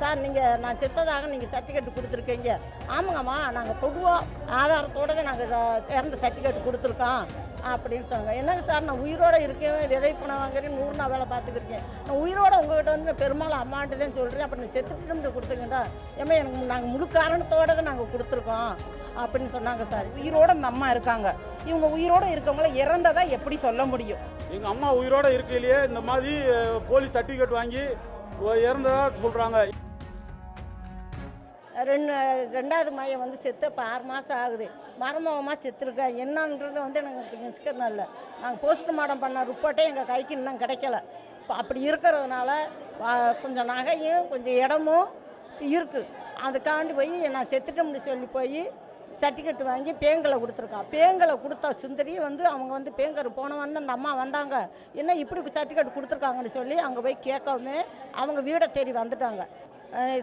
Sir நீங்கள் நான் செத்ததாக நீங்கள் சர்டிஃபிகேட் கொடுத்துருக்கீங்க. ஆமாங்கம்மா, நாங்கள் பொதுவாக ஆதாரத்தோடு தான் நாங்கள் இறந்த சர்டிஃபிகேட் கொடுத்துருக்கோம் அப்படின்னு சொன்னாங்க. என்னங்க சார், நான் உயிரோடு இருக்கேன், விதை பணம் வாங்குறேன், 100 நாள் வேலை பார்த்துக்கிருக்கேன். நான் உயிரோடு உங்கள்கிட்ட வந்து பெரும்பாலும் அம்மான்ட்டு தான் சொல்கிறேன். அப்போ நான் செத்துட்டு கொடுத்துருங்கடா. ஏமா எனக்கு நாங்கள் முழு காரணத்தோடு தான் நாங்கள் கொடுத்துருக்கோம் அப்படின்னு சொன்னாங்க சார். உயிரோட அந்த அம்மா இருக்காங்க. இவங்க உயிரோட இருக்கவங்கள இறந்ததா எப்படி சொல்ல முடியும்? எங்கள் அம்மா உயிரோட இருக்கையிலேயே இந்த மாதிரி போலீஸ் சர்டிஃபிகேட் வாங்கி இறந்ததா சொல்கிறாங்க. ரெண்டாவது மையம் வந்து செத்து இப்போ 6 மாதம் ஆகுது. மரமகமாக செத்துருக்கா. என்னன்றது வந்து எனக்கு நிச்சயம் இல்லை. நாங்கள் போஸ்ட்மார்ட்டம் பண்ண ரிப்போர்ட்டே எங்கள் கைக்கு இன்னும் கிடைக்கல. இப்போ அப்படி இருக்கிறதுனால கொஞ்சம் நகையும் கொஞ்சம் இடமும் இருக்குது. அதுக்காண்டி போய் நான் செத்துட்டோம்னு சொல்லி போய் சர்டிஃபிகேட் வாங்கி பேங்கலை கொடுத்துருக்கா. பேங்கலை கொடுத்தா சுந்தரி வந்து அவங்க வந்து பேங்கர் போன வந்து அந்த அம்மா வந்தாங்க. என்ன இப்படி சர்டிஃபிகேட் கொடுத்துருக்காங்கன்னு சொல்லி அங்கே போய் கேட்கவுமே அவங்க வீடை தேடி வந்துட்டாங்க.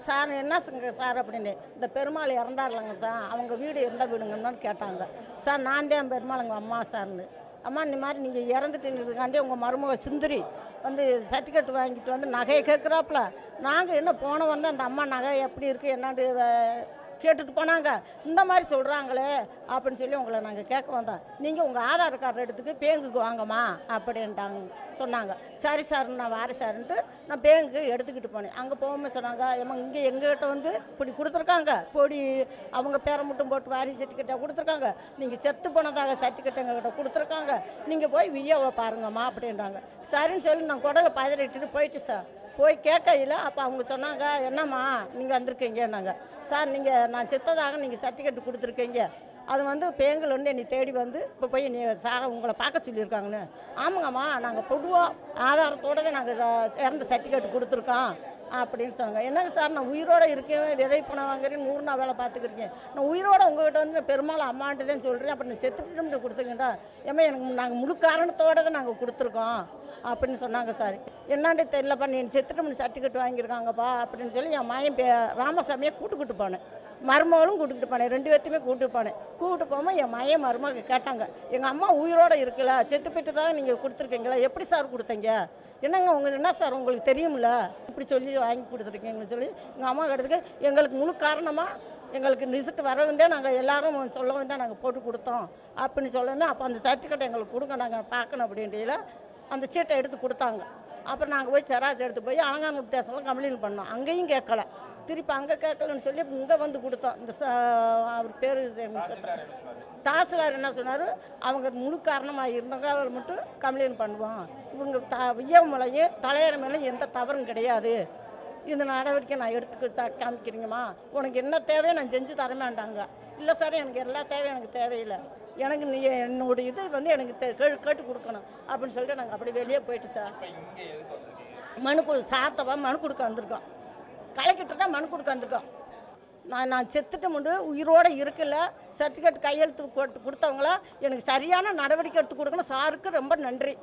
சார் என்ன சார் அப்படின்னு, இந்த பெருமாள் இறந்தார்லங்க சார், அவங்க வீடு எந்த வீடுங்கன்னு கேட்டாங்க. சார் நான் தான் பெருமாள் எங்கள் அம்மா சார்னு. அம்மா இந்த மாதிரி நீங்கள் இறந்துட்டுங்கிறதுக்காண்டி உங்கள் மருமக சுந்தரி வந்து சர்டிஃபிகேட் வாங்கிட்டு வந்து நகையை கேட்குறாப்புல. நாங்கள் என்ன போன வந்து அந்த அம்மா நகை எப்படி இருக்குது என்னான்னு கேட்டுட்டு போனாங்க. இந்த மாதிரி சொல்கிறாங்களே அப்படின்னு சொல்லி உங்களை நாங்கள் கேட்க வந்தோம். நீங்கள் உங்கள் ஆதார் கார்டு எடுத்துக்கு பேங்குக்கு வாங்கம்மா அப்படின்ட்டாங்க சொன்னாங்க. சரி சார் நான் வாரி சார்ன்ட்டு நான் பேங்குக்கு எடுத்துக்கிட்டு போனேன். அங்கே போகும்போது சொன்னாங்க, ஏமா இங்கே எங்ககிட்ட வந்து இப்படி கொடுத்துருக்காங்க, பொடி அவங்க பேரை மட்டும் போட்டு வாரி சர்டிஃபிகேட்டாக கொடுத்துருக்காங்க, நீங்கள் செத்து போனதாக சர்டிஃபிகேட் எங்ககிட்ட கொடுத்துருக்காங்க, நீங்கள் போய் விஏவை பாருங்கம்மா அப்படின்றாங்க. சரின்னு சொல்லி நான் குடலை பதறிட்டு போயிட்டு சார் போய் கேட்கையில் அப்போ அவங்க சொன்னாங்க, என்னம்மா நீங்கள் வந்திருக்கீங்கன்னாங்க. சார் நான் செத்ததாக நீங்கள் சர்டிஃபிகேட் கொடுத்துருக்கீங்க, அது வந்து பேங்கில் வந்து என்னை தேடி வந்து இப்போ போய் நீ சாரை உங்களை பார்க்க சொல்லியிருக்காங்கன்னு. ஆமாங்கம்மா, நாங்கள் பொதுவாக ஆதாரத்தோடு தான் நாங்கள் இறந்த சர்டிஃபிகேட் கொடுத்துருக்கோம் அப்படின்னு சொன்னாங்க. என்னங்க சார், நான் உயிரோடு இருக்கேன், விதை பணம் வாங்குறேன், 100 நாள் வேலை பார்த்துக்கிருக்கேன். நான் உயிரோடு உங்கள்கிட்ட வந்து பெரும்பாலும் அம்மான்ட்டு தான் சொல்கிறேன். அப்போ நான் செத்துட்டு கொடுத்துருங்கடா. ஏமா எனக்கு நாங்கள் முழு காரணத்தோடு தான் நாங்கள் கொடுத்துருக்கோம் அப்படின்னு சொன்னாங்க சார். என்னான்ட்டு தெரியலப்பா, நீ செத்துட்டு சர்டிஃபிகேட் வாங்கியிருக்காங்கப்பா அப்படின்னு சொல்லி என் மாயன் ராமசாமியை கூட்டுக்கிட்டு போனேன். மருமகளும் கூட்டுக்கிட்டு போனேன். 2 பேர்த்தையுமே கூப்பிட்டு போனேன். கூப்பிட்டு போகும்போது என் மையம் மருமக கேட்டாங்க, எங்கள் அம்மா உயிரோடு இருக்குல்ல, செத்து போயிட்டு தான் நீங்கள் கொடுத்துருக்கீங்களா, எப்படி சார் கொடுத்தீங்க, என்னங்க உங்கள் என்ன சார் உங்களுக்கு தெரியுமில்ல, இப்படி சொல்லி வாங்கி கொடுத்துருக்கீங்கன்னு சொல்லி எங்கள் அம்மா கேட்டதுக்கு, எங்களுக்கு முழு காரணமாக எங்களுக்கு ரிசல்ட் வரவும் தான் நாங்கள் எல்லோரும் சொல்லவும் தான் நாங்கள் போட்டு கொடுத்தோம் அப்படின்னு சொல்லவே. அப்போ அந்த சர்டிஃபிகேட் எங்களுக்கு கொடுங்க, நாங்கள் பார்க்கணும் அப்படின்றீங்கள அந்த சீட்டை எடுத்து கொடுத்தாங்க. அப்புறம் நாங்கள் போய் செராஜ் எடுத்து போய் அலங்காநல்லூர் ஸ்டேஷனில் கம்ப்ளைண்ட் பண்ணோம். அங்கேயும் கேட்கல. திருப்பி அங்கே கேட்கலன்னு சொல்லி இங்கே வந்து கொடுத்தோம். இந்த அவர் பேர் தாசில்தார் என்ன சொன்னார், அவங்க முழு காரணமாக இருந்தவங்க மட்டும் கம்ப்ளைண்ட் பண்ணுவோம், இவங்க வியமலையும் தலையற மேலே எந்த தவறும் கிடையாது, இந்த நடவடிக்கை நான் எடுத்துக்க காமிக்கிறீங்கம்மா, உனக்கு என்ன தேவையோ நான் செஞ்சு தரமாட்டாங்க. இல்லை சார், எனக்கு எல்லா தேவையும் எனக்கு தேவையில்லை, எனக்கு நீ என்னோட இது வந்து எனக்கு கேட்டு கொடுக்கணும் அப்படின்னு சொல்லிட்டு நாங்கள் அப்படி வெளியே போயிட்டு சார் சார்ட்டப்பா மனு கொடுக்க வந்திருக்கோம். கலெக்டர்கிட்ட மனு கொடுக்க வந்திருக்கோம். நான் செத்துட்டு முண்டு உயிரோடு இருக்கல, சர்டிஃபிகேட் கையெழுத்து கொடுத்தவங்கள எனக்கு சரியான நடவடிக்கை எடுத்து கொடுக்கணும். சாருக்கு ரொம்ப நன்றி.